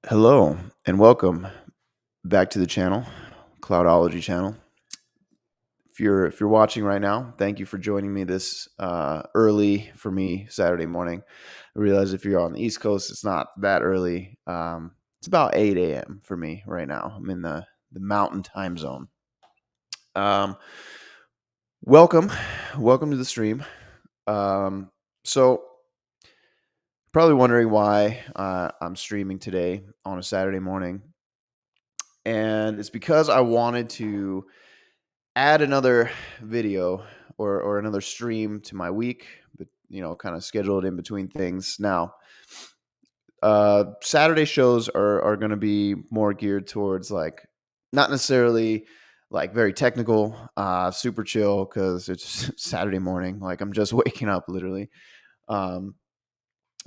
Hello and welcome back to the channel, Cloudology channel. If you're watching right now, thank you for joining me this early for me Saturday morning. I realize if you're on the East Coast, it's not that early. It's about 8 a.m. for me right now. I'm in the Mountain Time Zone. Um, welcome, welcome to the stream. So probably wondering why I'm streaming today on a Saturday morning, and it's because I wanted to add another video or another stream to my week, but kind of schedule it in between things. Now, Saturday shows are going to be more geared towards like not necessarily like very technical, super chill because it's Saturday morning. Like I'm just waking up literally. Um,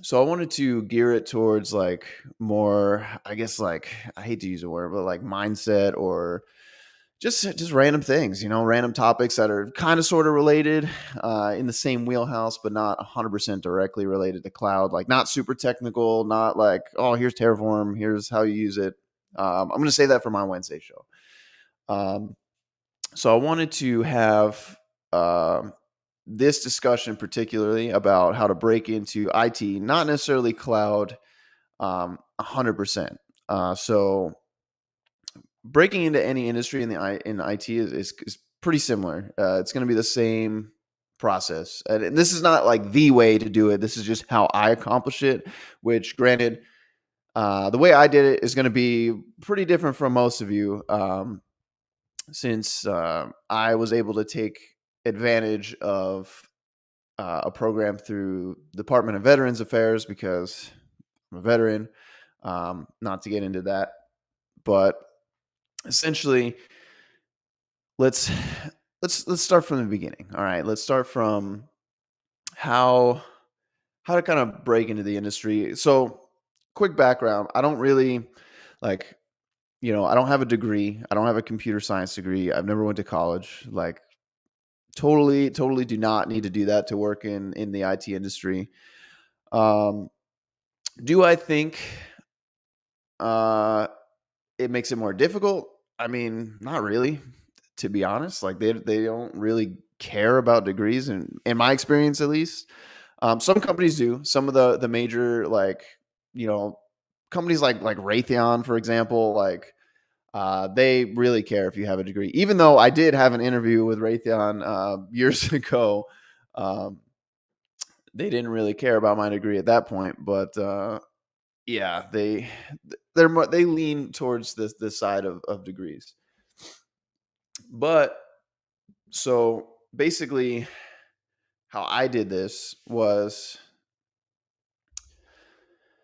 so I wanted to gear it towards like more, I guess, like I hate to use a word, but like mindset or just random things, random topics that are kind of sort of related in the same wheelhouse, but not 100% directly related to cloud. Like not super technical, not like, oh, here's Terraform, here's how you use it. I'm going to say that for my Wednesday show. So I wanted to have this discussion particularly about how to break into IT, not necessarily cloud, 100%. So breaking into any industry in IT is pretty similar. It's going to be the same process, and this is not like the way to do it. This is just how I accomplish it. Which, granted, the way I did it is going to be pretty different from most of you, since I was able to take advantage of a program through Department of Veterans Affairs because I'm a veteran. Not to get into that, but essentially let's let's start from the beginning. All right, let's start from how to kind of break into the industry. So, quick background: I don't really like, I don't have a degree. I don't have a computer science degree. I've never went to college. Like, totally do not need to do that to work in the IT industry. Um, do I think uh, it makes it more difficult? I mean, not really, to be honest. Like they don't really care about degrees, and in my experience, at least. Some companies do. Some of the major like you know companies like Raytheon, for example, like they really care if you have a degree. Even though I did have an interview with Raytheon years ago, um, they didn't really care about my degree at that point. But yeah, they lean towards this side of degrees. But so basically, how I did this was,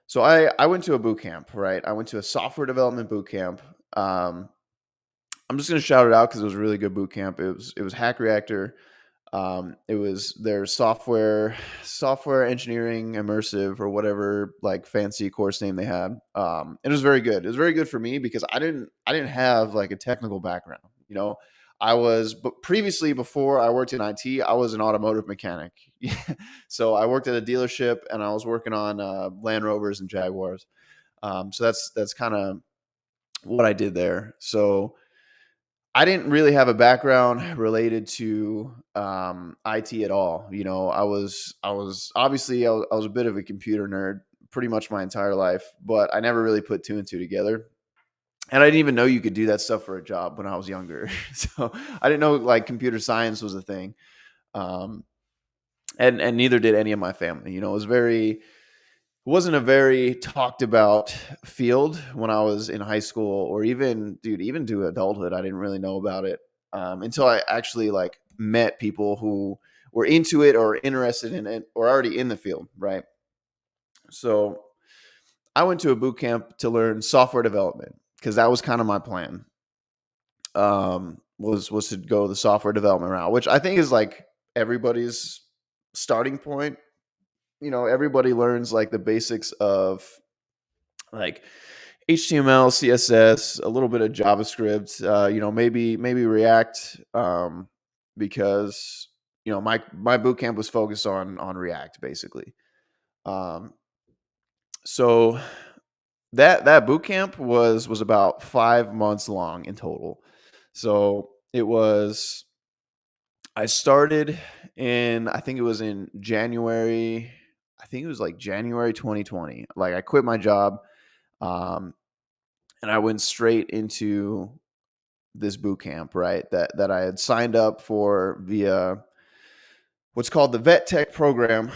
so I went to a boot camp, right? I went to a software development boot camp. Um, I'm just gonna shout it out because it was a really good boot camp. It was Hack Reactor. It was their software engineering immersive or whatever like fancy course name they had. It was very good. It was very good for me because I didn't have like a technical background. I was, but previously, before I worked in IT, I was an automotive mechanic. So I worked at a dealership and I was working on Land Rovers and Jaguars. So that's kind of what I did there. So I didn't really have a background related to IT at all. I was obviously I was a bit of a computer nerd pretty much my entire life, but I never really put two and two together. And I didn't even know you could do that stuff for a job when I was younger. So I didn't know like computer science was a thing. Um, and neither did any of my family. It wasn't a very talked about field when I was in high school, or even to adulthood. I didn't really know about it until I actually like met people who were into it or interested in it or already in the field, right? So I went to a boot camp to learn software development because that was kind of my plan. Was to go the software development route, which I think is like everybody's starting point. Everybody learns like the basics of like HTML, CSS, a little bit of JavaScript, maybe React, because my boot camp was focused on React basically. Um, so that boot camp was about 5 months long in total. So, it was I started in I think it was in January I think it was, like, January 2020. Like, I quit my job, um, and I went straight into this boot camp, right, that I had signed up for via what's called the Vet Tech program,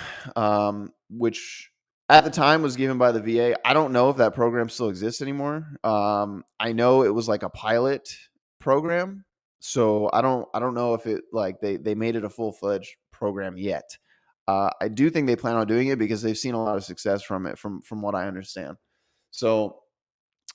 which at the time was given by the VA. I don't know if that program still exists anymore. I know it was like a pilot program, so I don't know if it like they made it a full fledged program yet. I do think they plan on doing it because they've seen a lot of success from it, from what I understand. So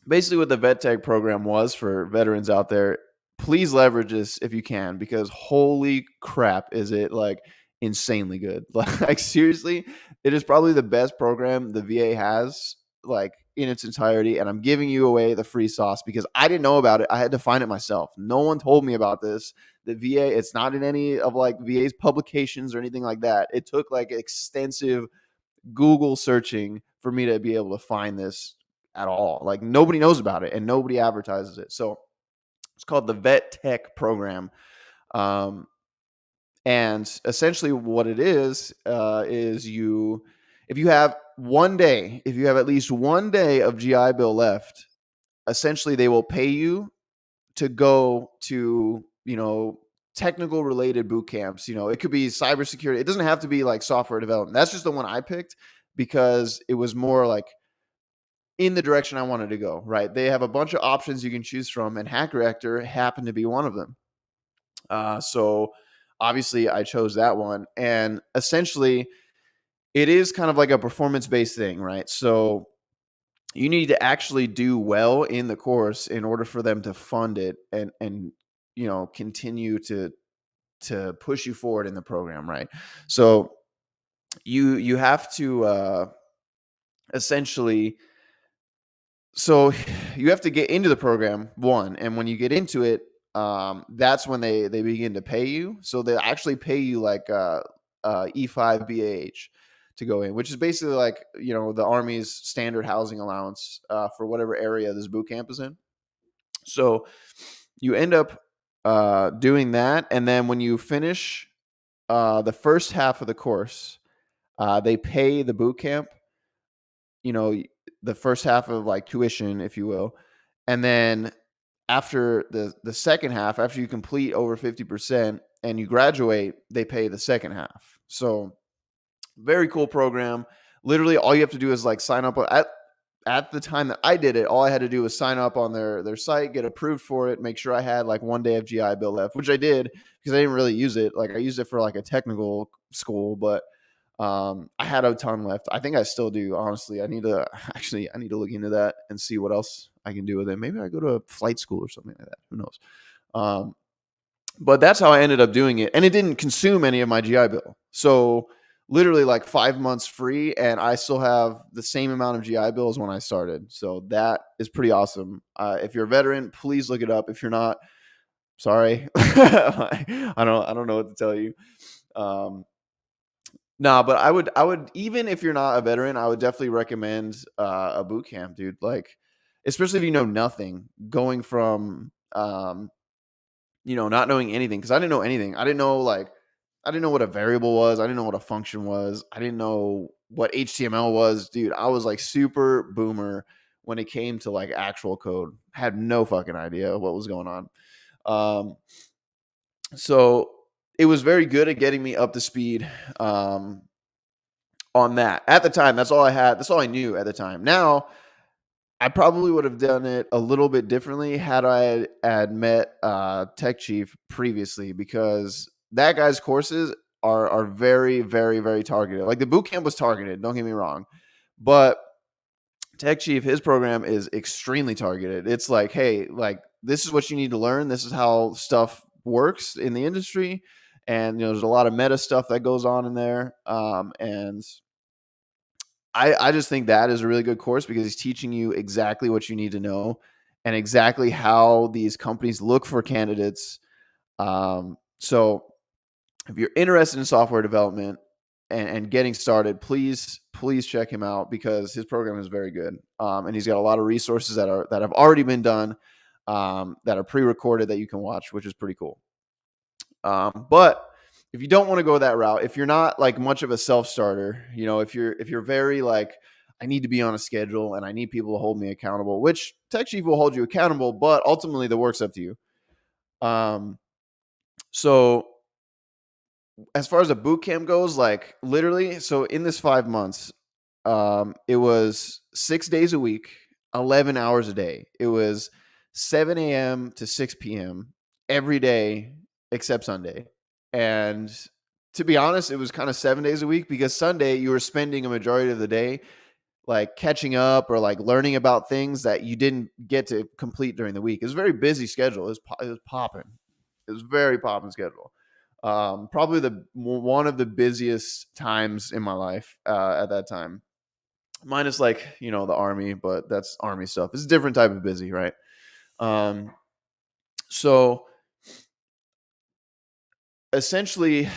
basically what the vet tech program was for veterans out there, please leverage this if you can, because holy crap is it like insanely good. Like seriously, it is probably the best program the VA has like in its entirety, and I'm giving you away the free sauce because I didn't know about it. I had to find it myself. No one told me about this. The VA, it's not in any of like VA's publications or anything like that. It took like extensive Google searching for me to be able to find this at all. Like nobody knows about it and nobody advertises it. So it's called the Vet Tech program. Um, and essentially what it is you, if you have one day, if you have at least one day of GI Bill left, essentially they will pay you to go to, technical related boot camps. It could be cybersecurity. It doesn't have to be like software development. That's just the one I picked because it was more like in the direction I wanted to go, right? They have a bunch of options you can choose from, and Hack Reactor happened to be one of them. So obviously I chose that one. And essentially, it is kind of like a performance based thing, right? So you need to actually do well in the course in order for them to fund it and continue to push you forward in the program, right? So you have to essentially so you have to get into the program one, and when you get into it, that's when they begin to pay you. So they actually pay you like E5 BAH to go in, which is basically like the Army's standard housing allowance for whatever area this boot camp is in. So you end up doing that, and then when you finish the first half of the course, they pay the boot camp, you know, the first half of like tuition, if you will. And then after the second half, after you complete over 50% and you graduate, they pay the second half. So very cool program. Literally all you have to do is like sign up at the time that I did it, all I had to do was sign up on their site, get approved for it, make sure I had like one day of GI Bill left, which I did because I didn't really use it. Like I used it for like a technical school, but I had a ton left. I think I still do. Honestly, I need to look into that and see what else I can do with it. Maybe I go to a flight school or something like that. Who knows? Um, but that's how I ended up doing it, and it didn't consume any of my GI Bill. So literally like 5 months free, and I still have the same amount of GI Bill as when I started. So that is pretty awesome. If you're a veteran, please look it up. If you're not, sorry, I don't know what to tell you. Um, No, but I would even if you're not a veteran, I would definitely recommend a boot camp, dude. Like, especially if you know nothing, going from not knowing anything because I didn't know anything. I didn't know what a variable was. I didn't know what a function was. I didn't know what HTML was, dude. I was like super boomer when it came to like actual code. Had no fucking idea what was going on. Um, so it was very good at getting me up to speed. On that. At the time, that's all I had. That's all I knew at the time. Now, I probably would have done it a little bit differently had I had met Tech Chief previously because that guy's courses are very, very, very targeted. Like the boot camp was targeted, don't get me wrong. But Tech Chief, his program is extremely targeted. It's like, hey, like this is what you need to learn. This is how stuff works in the industry. And there's a lot of meta stuff that goes on in there. And I just think that is a really good course because he's teaching you exactly what you need to know and exactly how these companies look for candidates. So if you're interested in software development, and getting started, please check him out because his program is very good. And he's got a lot of resources that have already been done, that are pre-recorded that you can watch, which is pretty cool. But if you don't want to go that route, if you're not like much of a self-starter, if you're very like, I need to be on a schedule and I need people to hold me accountable, which Tech Chief will hold you accountable, but ultimately the work's up to you. Um, so as far as a boot camp goes, like literally, so in this 5 months, it was 6 days a week, 11 hours a day. It was 7 a.m. to 6 p.m. every day except Sunday. And to be honest, it was kind of 7 days a week because Sunday you were spending a majority of the day like catching up or like learning about things that you didn't get to complete during the week. It was a very busy schedule. It was popping. It was very popping schedule. Probably the one of the busiest times in my life at that time. Minus like the army, but that's army stuff. It's a different type of busy, right? Um, so essentially,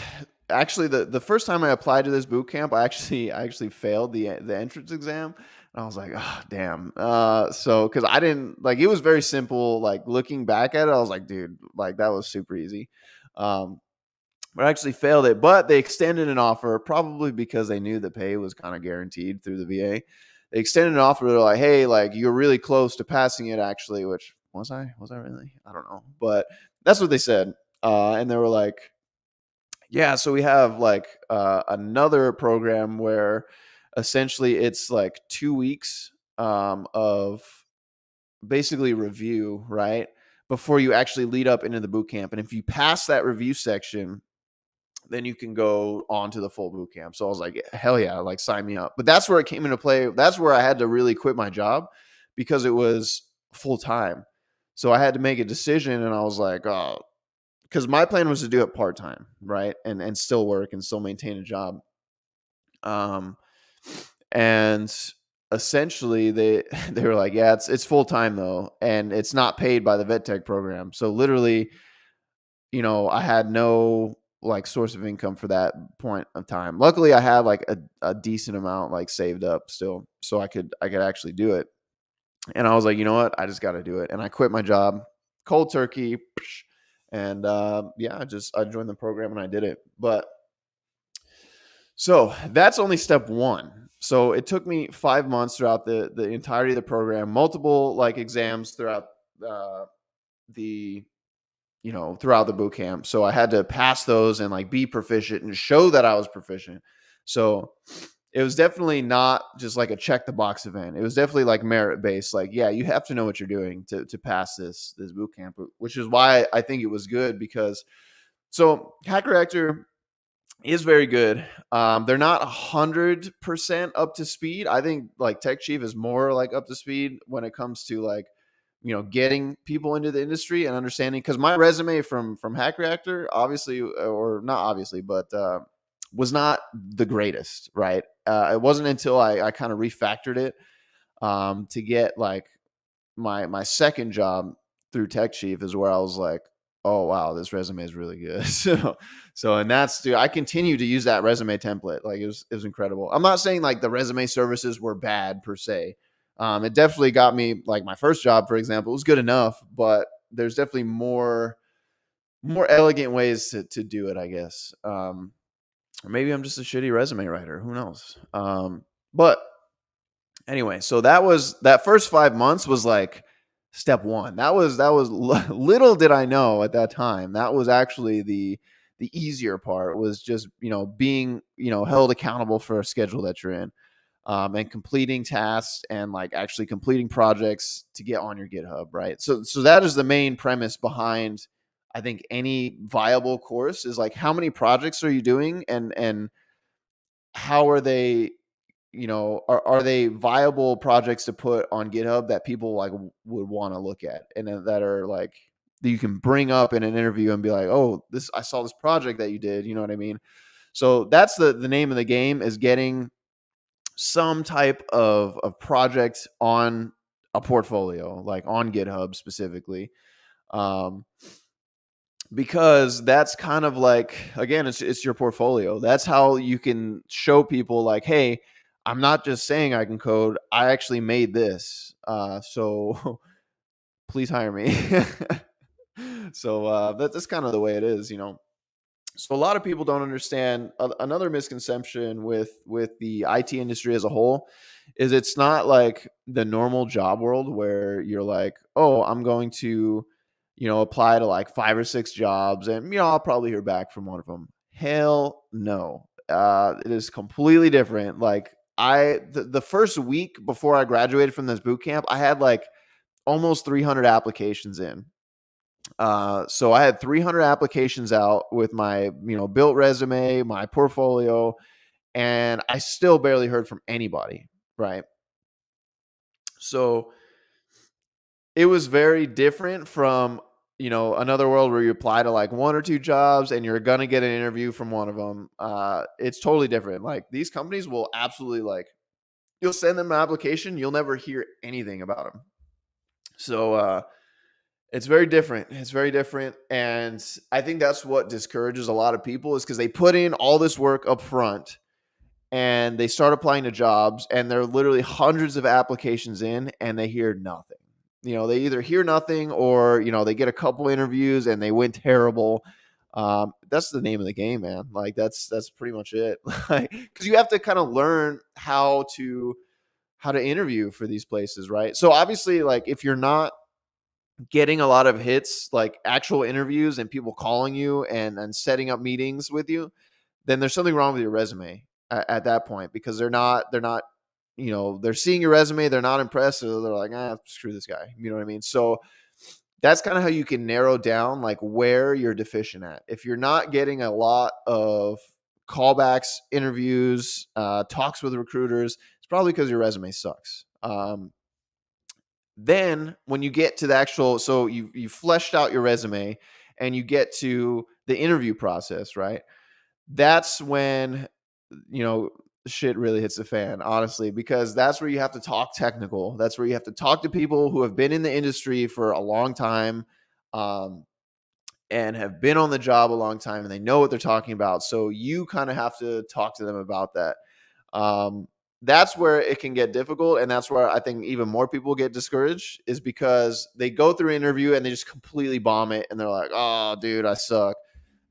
actually, the first time I applied to this boot camp, I actually failed the entrance exam. And I was like, oh damn. So because I didn't like, it was very simple. Like looking back at it, I was like, dude, like that was super easy. Um, but I actually failed it. But they extended an offer, probably because they knew the pay was kind of guaranteed through the VA. They extended an offer. They're like, hey, like you're really close to passing it, actually. Which was I? Was I really? I don't know. But that's what they said. And they were like, yeah, so we have like another program where essentially it's like 2 weeks of basically review, right? Before you actually lead up into the boot camp. And if you pass that review section, then you can go on to the full boot camp. So I was like, hell yeah, like sign me up. But that's where it came into play. That's where I had to really quit my job because it was full time. So I had to make a decision and I was like, oh, because my plan was to do it part time, right? And still work and still maintain a job. Um, and essentially they they were like, yeah, it's full time though, and it's not paid by the vet tech program. So literally, I had no like source of income for that point of time. Luckily, I had like a decent amount like saved up still, so I could actually do it. And I was like, you know what, I just got to do it, and I quit my job, cold turkey, and yeah, I joined the program and I did it. But so that's only step one. So it took me 5 months throughout the entirety of the program, multiple like exams throughout uh, the throughout the boot camp. So I had to pass those and like be proficient and show that I was proficient. So it was definitely not just like a check the box event. It was definitely like merit based. Like, yeah, you have to know what you're doing to pass this boot camp, which is why I think it was good because so Hacker Actor is very good. They're not 100% up to speed. I think like Tech Chief is more like up to speed when it comes to like getting people into the industry and understanding. Because my resume from Hack Reactor, obviously, or not obviously, but was not the greatest. Right? It wasn't until I kind of refactored it to get like my second job through Tech Chief is where I was like, oh wow, this resume is really good. So and that's dude, I continue to use that resume template. Like it was incredible. I'm not saying like the resume services were bad per se. It definitely got me like my first job, for example, it was good enough, but there's definitely more elegant ways to do it, I guess. Or maybe I'm just a shitty resume writer. Who knows? But anyway, so that first 5 months was like step one. That was little did I know at that time. That was actually the easier part was just being held accountable for a schedule that you're in, and completing tasks and like actually completing projects to get on your GitHub, right? So that is the main premise behind I think any viable course is like how many projects are you doing and how are they are they viable projects to put on GitHub that people like would want to look at and that are like that you can bring up in an interview and be like, oh, this I saw this project that you did, you know what I mean? So that's the name of the game is getting some type of project on a portfolio, like on GitHub specifically. Um, because that's kind of like, again, it's your portfolio. That's how you can show people like, hey, I'm not just saying I can code. I actually made this. So please hire me. So that's kind of the way it is, you know. So a lot of people don't understand another misconception with the IT industry as a whole is it's not like the normal job world where you're like, oh, I'm going to, apply to like 5 or 6 jobs, and I'll probably hear back from one of them. Hell no. It is completely different. Like the first week before I graduated from this boot camp, I had like almost 300 applications in. So I had 300 applications out with my, built resume, my portfolio, and I still barely heard from anybody. Right. So it was very different from, another world where you apply to like 1 or 2 jobs and you're going to get an interview from one of them. It's totally different. Like these companies will absolutely like, you'll send them an application. You'll never hear anything about them. So, it's very different. It's very different. And I think that's what discourages a lot of people is because they put in all this work up front and they start applying to jobs and they're literally hundreds of applications in and they hear nothing. They either hear nothing or, they get a couple interviews and they went terrible. That's the name of the game, man. Like that's pretty much it. Like, because you have to kind of learn how to interview for these places, right? So obviously, like if you're not getting a lot of hits, like actual interviews and people calling you and setting up meetings with you, then there's something wrong with your resume at that point because they're not, they're seeing your resume, they're not impressed, so they're like, screw this guy. You know what I mean? So that's kind of how you can narrow down like where you're deficient at. If you're not getting a lot of callbacks, interviews, talks with recruiters, it's probably because your resume sucks. Then when you get to the actual, so you fleshed out your resume and you get to the interview process, right? That's when, you know shit really hits the fan, honestly, because that's where you have to talk technical. That's where you have to talk to people who have been in the industry for a long time, um, and have been on the job a long time, and they know what they're talking about. So you kind of have to talk to them about that. um, that's where it can get difficult, and that's where I think even more people get discouraged, is because they go through an interview and they just completely bomb it, and they're like, "Oh, dude, I suck."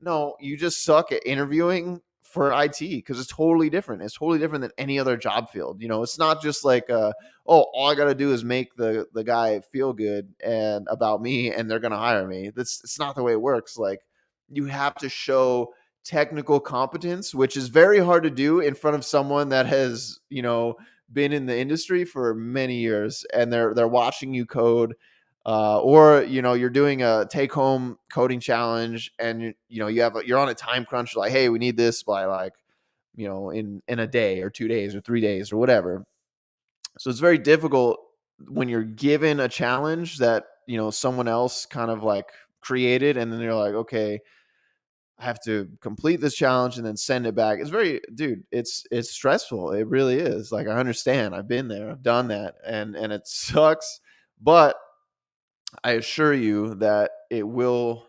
No, you just suck at interviewing for IT because it's totally different. It's totally different than any other job field. It's not just like, oh, all I got to do is make the guy feel good and about me, and they're gonna hire me. That's It's not the way it works. Like you have to show technical competence, which is very hard to do in front of someone that has, been in the industry for many years, and they're watching you code, or you're doing a take home coding challenge, and you're on a time crunch, like, hey, we need this by like, in a day or 2 days or 3 days or whatever. So it's very difficult when you're given a challenge that someone else kind of like created, and then you're like, okay, I have to complete this challenge and then send it back. It's very, dude, it's stressful. It really is. Like I understand. I've been there. I've done that, and it sucks. But I assure you that it will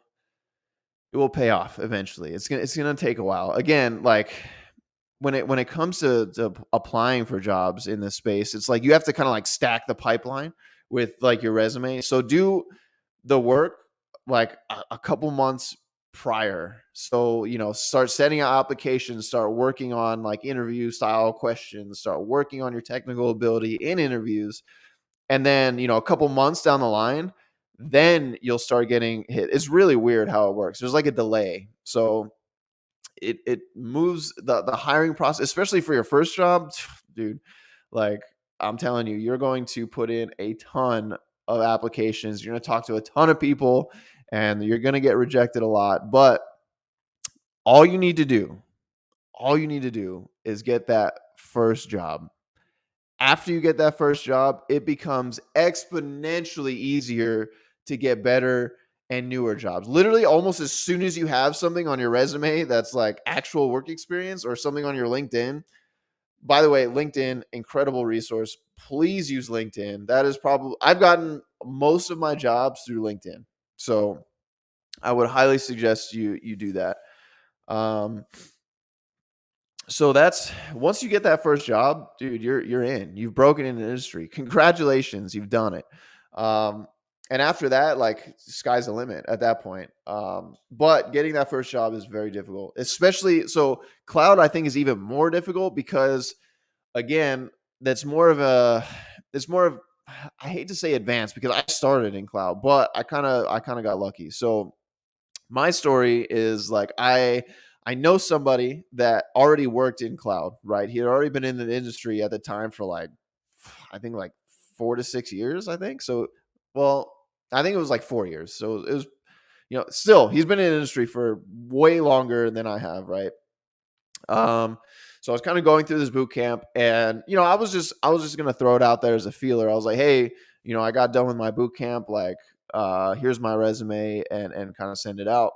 pay off eventually. It's gonna take a while. Again, like when it comes to applying for jobs in this space, it's like you have to kind of like stack the pipeline with like your resume. So do the work like a couple months prior. So, start setting out applications, start working on like interview style questions, start working on your technical ability in interviews. And then, a couple months down the line, then you'll start getting hit. It's really weird how it works. There's like a delay. So it moves the hiring process, especially for your first job, dude. Like I'm telling you, you're going to put in a ton of applications. You're going to talk to a ton of people, and you're going to get rejected a lot. But all you need to do, all you need to do is get that first job. After you get that first job, it becomes exponentially easier to get better and newer jobs. Literally, almost as soon as you have something on your resume that's like actual work experience, or something on your LinkedIn. By the way, LinkedIn, incredible resource. Please use LinkedIn. That is probably, I've gotten most of my jobs through LinkedIn. So I would highly suggest you do that. Um, so that's once you get that first job, dude, you're in. You've broken into the industry. Congratulations, you've done it. Um, and after that, like sky's the limit at that point. But getting that first job is very difficult, especially so cloud. I think is even more difficult because again, that's more of a it's more of I hate to say advanced because I started in cloud, but I kind of got lucky. So my story is like I know somebody that already worked in cloud, right? He had already been in the industry at the time for like I think like 4 to 6 years, I think. So well, I think it was like 4 years. So it was, still he's been in the industry for way longer than I have, right? Um, so I was kind of going through this boot camp, and I was just gonna throw it out there as a feeler. I was like, hey, I got done with my boot camp. Like, here's my resume, and kind of send it out.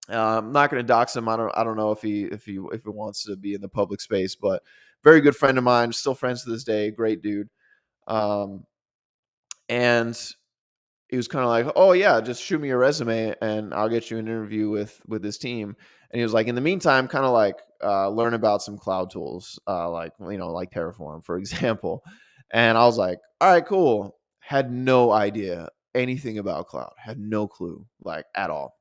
I'm not gonna dox him. I don't know if he wants to be in the public space, but very good friend of mine, still friends to this day. Great dude. Um, and he was kind of like, "Oh yeah, just shoot me your resume and I'll get you an interview with this team." And he was like, "In the meantime, kind of like learn about some cloud tools, like like Terraform, for example." And I was like, "All right, cool." Had no idea anything about cloud. Had no clue, like at all.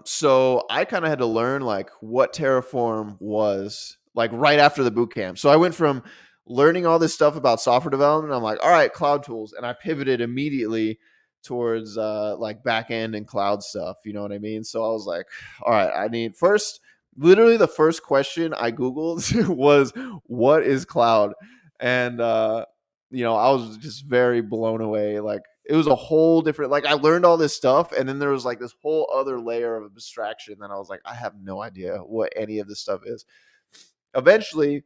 So I kind of had to learn like what Terraform was like right after the boot camp. So I went from learning all this stuff about software development. I'm like, all right, cloud tools, and I pivoted immediately towards like back end and cloud stuff. You know what I mean? So I was like, all right, I need first. Literally, the first question I googled was, "What is cloud?" And I was just very blown away. Like it was a whole different like I learned all this stuff and then there was like this whole other layer of abstraction that I was like, I have no idea what any of this stuff is. Eventually,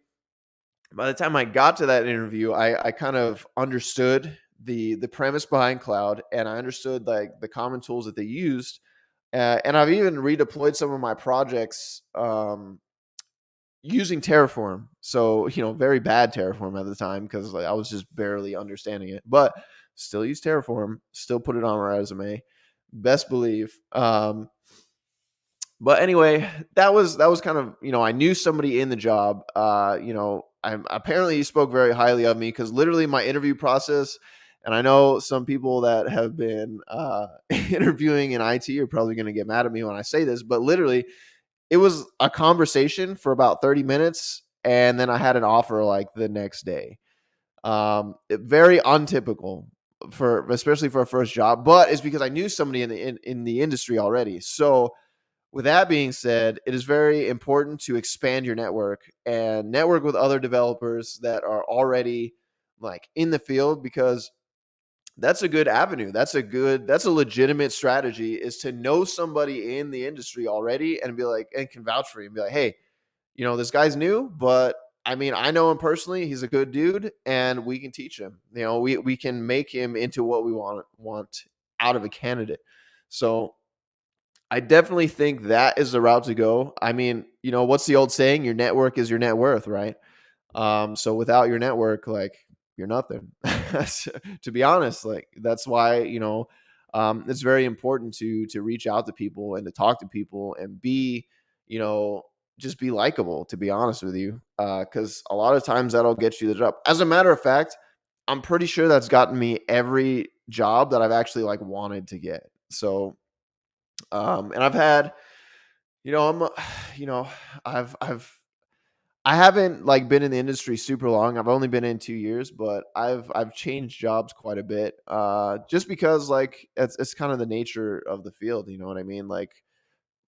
by the time I got to that interview, I kind of understood the premise behind cloud and I understood like the common tools that they used. And I've even redeployed some of my projects using Terraform. So, very bad Terraform at the time because like, I was just barely understanding it, but still use Terraform, still put it on my resume. Best believe. But anyway, that was kind of, I knew somebody in the job. I apparently he spoke very highly of me because literally my interview process, and I know some people that have been interviewing in IT are probably going to get mad at me when I say this, but literally it was a conversation for about 30 minutes, and then I had an offer, like, the next day. Very untypical for especially for a first job, but it's because I knew somebody in the industry already. So, with that being said, it is very important to expand your network and network with other developers that are already, like, in the field because that's a good avenue. That's a legitimate strategy is to know somebody in the industry already and be like and can vouch for you and be like, "Hey, this guy's new, but I mean, I know him personally. He's a good dude and we can teach him. We can make him into what we want out of a candidate." So, I definitely think that is the route to go. I mean, what's the old saying? Your network is your net worth, right? So without your network, like you're nothing. To be honest, like that's why it's very important to reach out to people and to talk to people and be you know just be likable. To be honest with you, because a lot of times that'll get you the job. As a matter of fact, I'm pretty sure that's gotten me every job that I've actually like wanted to get. So, and I've had, I'm, you know, I haven't like been in the industry super long. I've only been in 2 years, but I've changed jobs quite a bit. Just because like it's kind of the nature of the field. You know what I mean? Like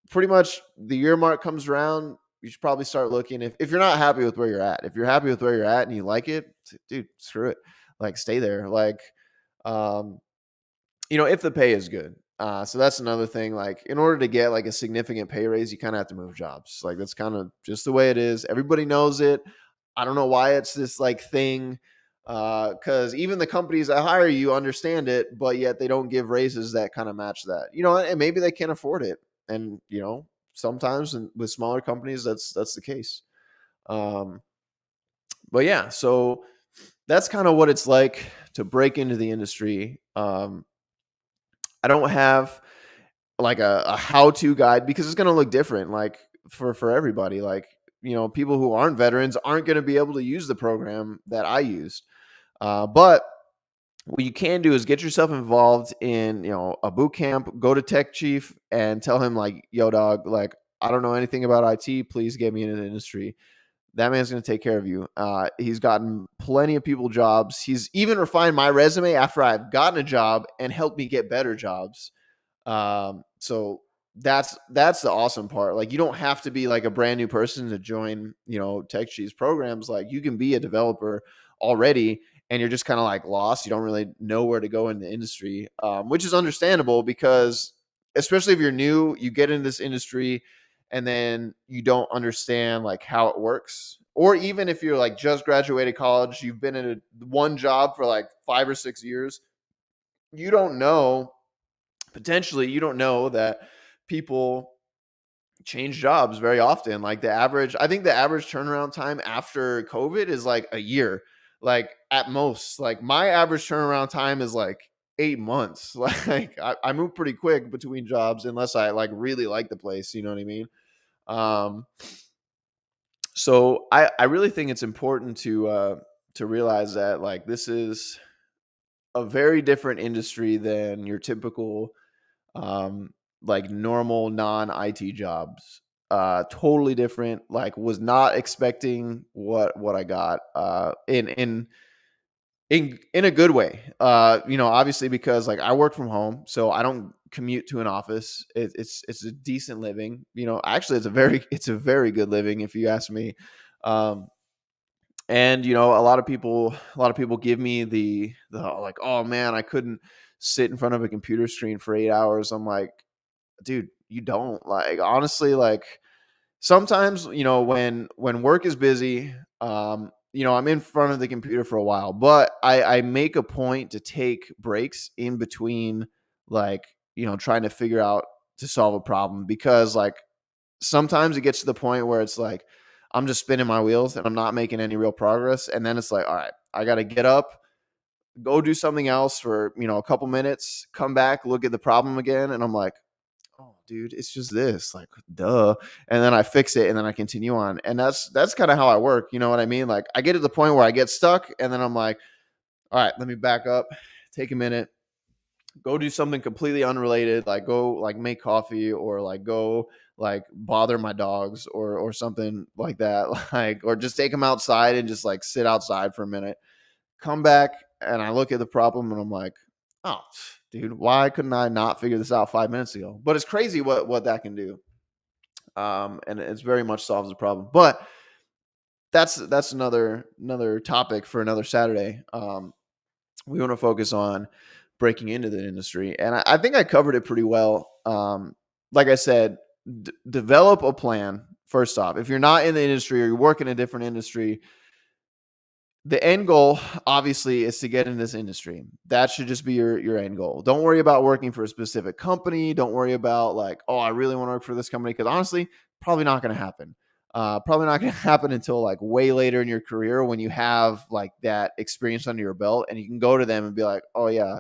pretty much the year mark comes around, you should probably start looking. If you're not happy with where you're at, if you're happy with where you're at and you like it, dude, screw it. Like stay there. Like, um, if the pay is good. So that's another thing. Like, in order to get like a significant pay raise, you kind of have to move jobs. Like, that's kind of just the way it is. Everybody knows it. I don't know why it's this like thing. Because even the companies that hire you understand it, but yet they don't give raises that kind of match that. And maybe they can't afford it. And sometimes with smaller companies, that's the case. Um, but yeah, so that's kind of what it's like to break into the industry. I don't have like a how-to guide because it's going to look different like for everybody. Like, people who aren't veterans aren't going to be able to use the program that I used. But what you can do is get yourself involved in, a boot camp, go to tech chief and tell him like, yo dog, like I don't know anything about IT, please get me into the industry. That man's going to take care of you. He's gotten plenty of people jobs. He's even refined my resume after I've gotten a job and helped me get better jobs. So that's the awesome part. Like, you don't have to be like a brand new person to join, Tech Cheese programs. Like, you can be a developer already and you're just kind of like lost. You don't really know where to go in the industry, which is understandable because especially if you're new, you get in this industry and then you don't understand like how it works. Or even if you're like just graduated college, you've been in one job for like 5 or 6 years, you don't know potentially you don't know that people change jobs very often. Like I think the average turnaround time after COVID is like a year, like at most. Like my average turnaround time is like 8 months. Like I move pretty quick between jobs unless I like really like the place. You know what I mean? Um, so I really think it's important to realize that like this is a very different industry than your typical um, like normal non-IT jobs. Totally different. Like, was not expecting what I got. In a good way. Obviously because like I work from home, so I don't commute to an office. It's a decent living. Actually, it's a very good living if you ask me. Um, and a lot of people give me the like, oh man, I couldn't sit in front of a computer screen for 8 hours. I'm like, dude, you don't. Like, honestly, like sometimes, when work is busy, I'm in front of the computer for a while, but I make a point to take breaks in between, like, trying to figure out to solve a problem, because like sometimes it gets to the point where it's like I'm just spinning my wheels and I'm not making any real progress, and then it's like, all right, I got to get up, go do something else for, a couple minutes, come back, look at the problem again, and I'm like, oh dude, it's just this, like, duh. And then I fix it and then I continue on, and that's kind of how I work. You know what I mean? Like, I get to the point where I get stuck and then I'm like, all right, let me back up, take a minute, go do something completely unrelated, like go like make coffee, or like go like bother my dogs, or something like that, like, or just take them outside and just like sit outside for a minute, come back, and I look at the problem and I'm like, oh, dude, why couldn't I not figure this out 5 minutes ago? But it's crazy what that can do. And it's very much solves the problem. But that's another topic for another Saturday. We want to focus on breaking into the industry, and I think I covered it pretty well. Like I said, develop a plan. First off, if you're not in the industry or you work in a different industry, the end goal obviously is to get in this industry. That should just be your end goal. Don't worry about working for a specific company. Don't worry about like, oh, I really want to work for this company, because honestly, probably not going to happen. Probably not going to happen until like way later in your career, when you have like that experience under your belt and you can go to them and be like, oh yeah,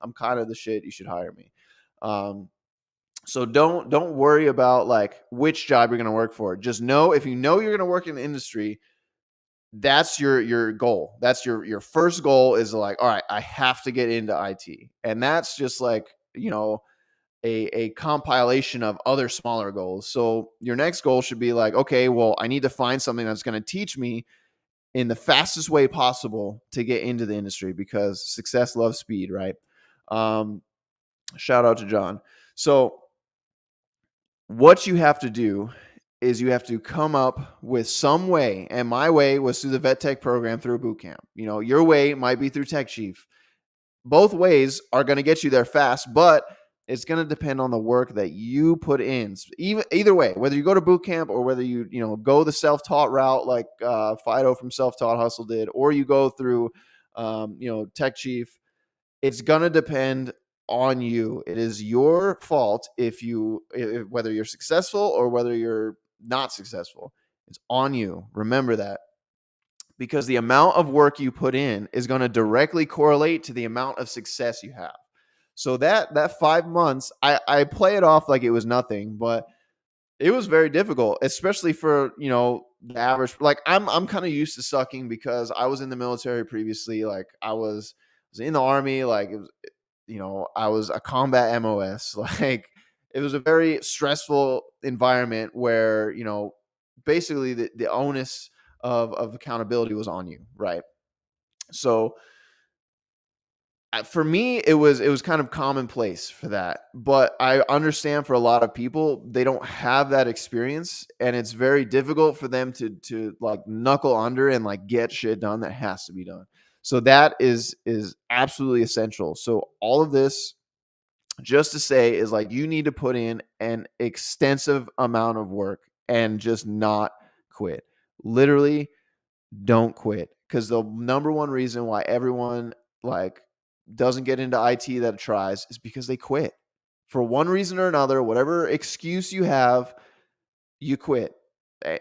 I'm kind of the shit, you should hire me. So don't worry about like which job you're going to work for. Just know, if you know you're going to work in the industry, that's your goal. That's your first goal, is like, all right, I have to get into IT. And that's just like, a compilation of other smaller goals. So your next goal should be like, okay, well, I need to find something that's going to teach me in the fastest way possible to get into the industry, because success loves speed, right? Um, Shout out to John. So what you have to do is you have to come up with some way. And my way was through the vet tech program, through a boot camp. Your way might be through tech chief. Both ways are going to get you there fast, but it's going to depend on the work that you put in. Either way, whether you go to boot camp or whether you go the self-taught route, like Fido from Self-Taught Hustle did, or you go through tech chief, it's going to depend on you. It is your fault whether you're successful or whether you're not successful. It's on you. Remember that, because the amount of work you put in is going to directly correlate to the amount of success you have. So that 5 months, I play it off like it was nothing, but it was very difficult, especially for the average. Like I'm kind of used to sucking because I was in the military previously. Like I was in the army. Like it was, I was a combat MOS. Like it was a very stressful environment where basically the onus of accountability was on you, right? So for me it was kind of commonplace for that, but I understand for a lot of people they don't have that experience, and it's very difficult for them to like knuckle under and like get shit done that has to be done. So that is absolutely essential. So all of this just to say is like you need to put in an extensive amount of work and just not quit. Literally don't quit, because the number one reason why everyone like doesn't get into IT that tries is because they quit for one reason or another. Whatever excuse you have, you quit. Eh,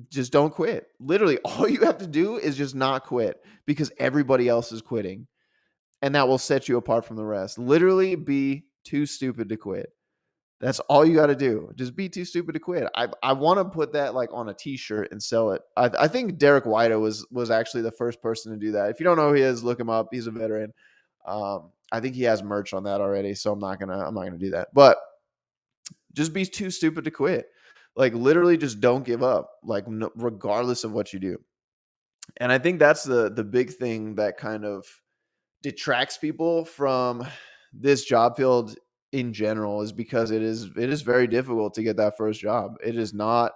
just don't quit. Literally all you have to do is just not quit, because everybody else is quitting, and that will set you apart from the rest. Literally be too stupid to quit. That's all you got to do. Just be too stupid to quit. I want to put that like on a T-shirt and sell it. I think Derek White was actually the first person to do that. If you don't know who he is, look him up. He's a veteran. I think he has merch on that already, so I'm not gonna do that. But just be too stupid to quit. Like literally, just don't give up. Like no, regardless of what you do. And I think that's the big thing that kind of detracts people from this job field in general, is because it is very difficult to get that first job. It is not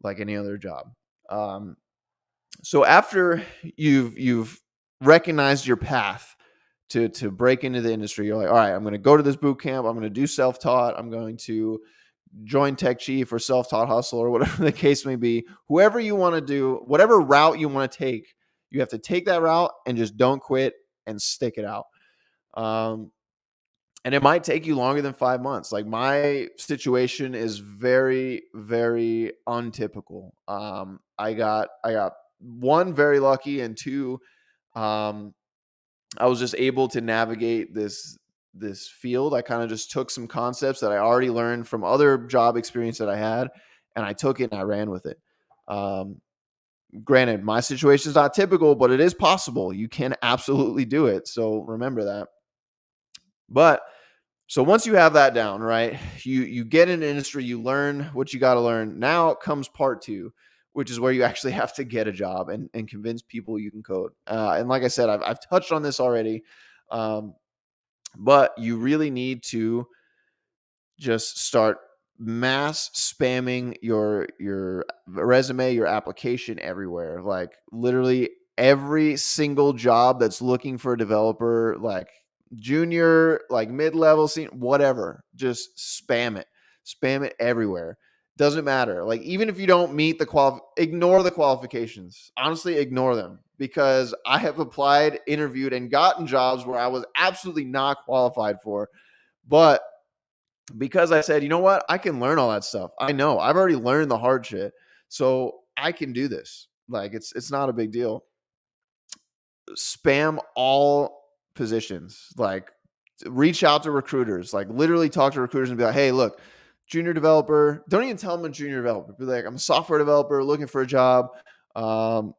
like any other job. Um, so after you've recognized your path to break into the industry, you're like, all right, I'm going to go to this boot camp. I'm going to do self taught. I'm going to join Tech Chief or self taught hustle or whatever the case may be. Whoever you want to do, whatever route you want to take, you have to take that route and just don't quit and stick it out. Um, and it might take you longer than 5 months. Like my situation is very, very untypical. I got one, very lucky, and two, um, I was just able to navigate this field. I kind of just took some concepts that I already learned from other job experience that I had, and I took it and I ran with it. Um, Granted, my situation is not typical, but it is possible. You can absolutely do it. So remember that. But so once you have that down, right? You get in an industry, you learn what you got to learn. Now comes part two, which is where you actually have to get a job and convince people you can code. And like I said, I've touched on this already, um, but you really need to just start mass spamming your resume, your application everywhere. Like literally every single job that's looking for a developer, like junior, like mid-level, senior, whatever, just spam it. Spam it everywhere. Doesn't matter. Like even if you don't meet ignore the qualifications. Honestly, ignore them, because I have applied, interviewed, and gotten jobs where I was absolutely not qualified for, but because I said, you know what, I can learn all that stuff. I know I've already learned the hard shit, so I can do this. Like it's not a big deal. Spam all positions. Like reach out to recruiters. Like literally talk to recruiters and be like, hey, look, junior developer. Don't even tell them a junior developer. Be like, I'm a software developer looking for a job. Um,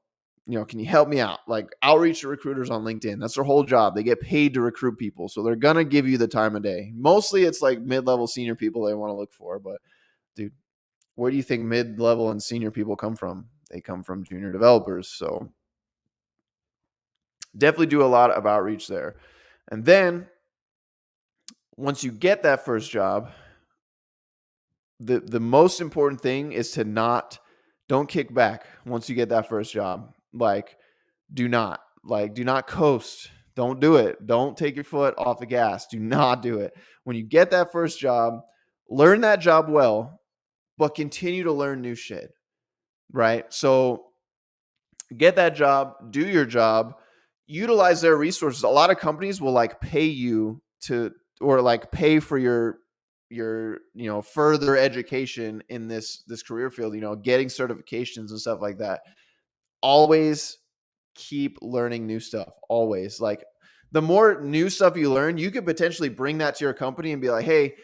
can you help me out? Like outreach to recruiters on LinkedIn. That's their whole job. They get paid to recruit people. So they're going to give you the time of day. Mostly it's like mid-level senior people they want to look for. But dude, where do you think mid-level and senior people come from? They come from junior developers. So definitely do a lot of outreach there. And then once you get that first job, the most important thing is to don't kick back once you get that first job. Like do not coast. Don't do it. Don't take your foot off the gas. Do not do it. When you get that first job, learn that job well, but continue to learn new shit, right? So get that job, do your job, utilize their resources. A lot of companies will like pay you to, or like pay for your further education in this career field, getting certifications and stuff like that. Always keep learning new stuff. Always. Like the more new stuff you learn, you could potentially bring that to your company and be like, hey,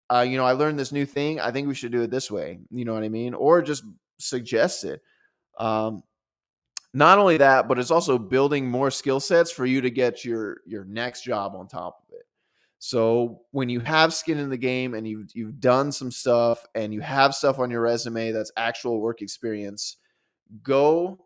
I learned this new thing. I think we should do it this way. You know what I mean? Or just suggest it. Um, Not only that, but it's also building more skill sets for you to get your next job on top of it. So when you have skin in the game and you've done some stuff and you have stuff on your resume that's actual work experience, go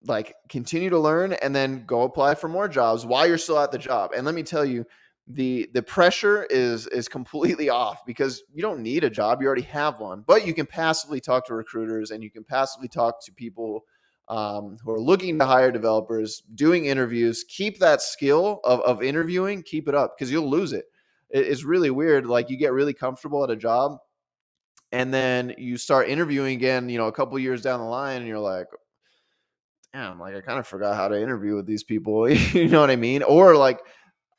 like continue to learn and then go apply for more jobs while you're still at the job. And let me tell you, the pressure is completely off because you don't need a job, you already have one. But you can passively talk to recruiters and you can passively talk to people who are looking to hire developers, doing interviews. Keep that skill of interviewing, keep it up because you'll lose it. It's really weird, like you get really comfortable at a job and then you start interviewing again, a couple years down the line, and you're like, damn, like I kind of forgot how to interview with these people. You know what I mean? Or like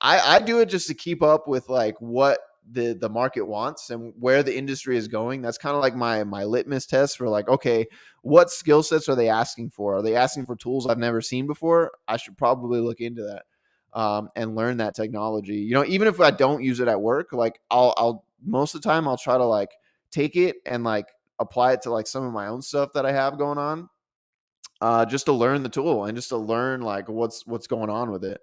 I do it just to keep up with like what the market wants and where the industry is going. That's kind of like my litmus test for like, okay, what skill sets are they asking for? Are they asking for tools I've never seen before? I should probably look into that and learn that technology. Even if I don't use it at work, like I'll most of the time I'll try to like take it and like apply it to like some of my own stuff that I have going on, just to learn the tool and just to learn like what's going on with it,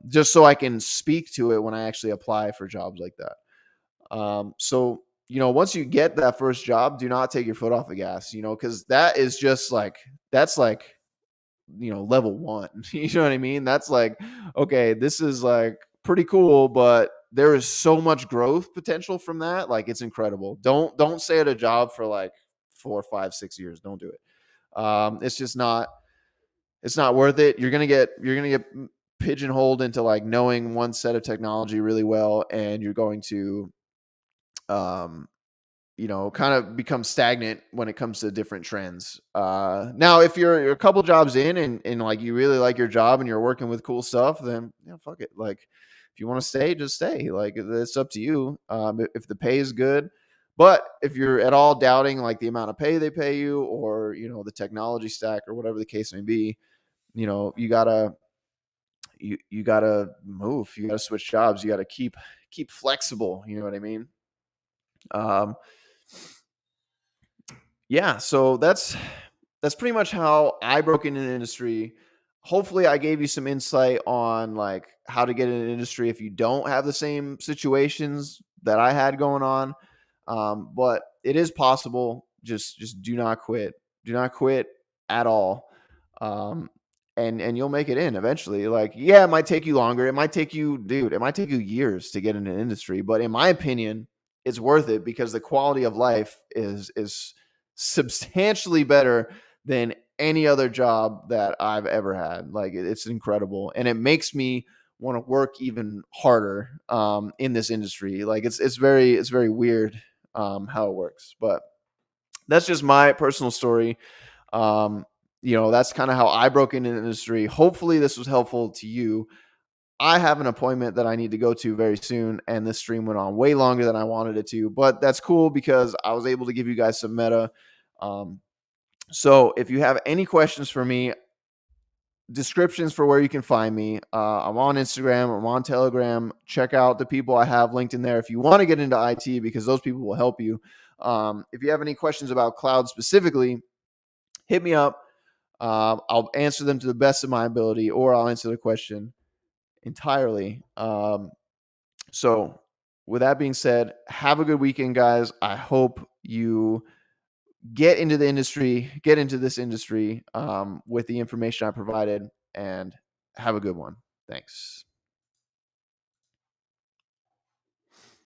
just so I can speak to it when I actually apply for jobs like that. So once you get that first job, do not take your foot off the gas, because that is just like that's like level one. You know what I mean? That's like, okay, this is like pretty cool, but there is so much growth potential from that. Like it's incredible. Don't stay at a job for like 4, 5, 6 years. Don't do it. It's just not. It's not worth it. You're gonna get pigeonholed into like knowing one set of technology really well, and you're going to, um, kind of become stagnant when it comes to different trends. Now, if you're a couple jobs in and like you really like your job and you're working with cool stuff, then fuck it. Like if you want to stay, just stay. Like it's up to you. If the pay is good. But if you're at all doubting like the amount of pay they pay you or the technology stack or whatever the case may be, you gotta move. You gotta switch jobs. You gotta keep flexible. You know what I mean? Um, yeah. So that's pretty much how I broke into the industry. Hopefully, I gave you some insight on like how to get in an industry if you don't have the same situations that I had going on. But it is possible. Just do not quit. Do not quit at all. Um, and you'll make it in eventually. Like, yeah, it might take you longer. It might take you, dude. It might take you years to get in an industry. But in my opinion, it's worth it because the quality of life is substantially better than any other job that I've ever had. Like it's incredible, and it makes me want to work even harder in this industry. Like it's very weird how it works, but that's just my personal story. Um, that's kind of how I broke into the industry. Hopefully, this was helpful to you. I have an appointment that I need to go to very soon, and this stream went on way longer than I wanted it to, but that's cool because I was able to give you guys some meta. Um, so if you have any questions for me, descriptions for where you can find me. I'm on Instagram, I'm on Telegram. Check out the people I have linked in there if you want to get into IT because those people will help you. If you have any questions about cloud specifically, hit me up. I'll answer them to the best of my ability, or I'll answer the question entirely. So, with that being said, have a good weekend, guys. I hope you get into this industry with the information I provided, and have a good one. Thanks.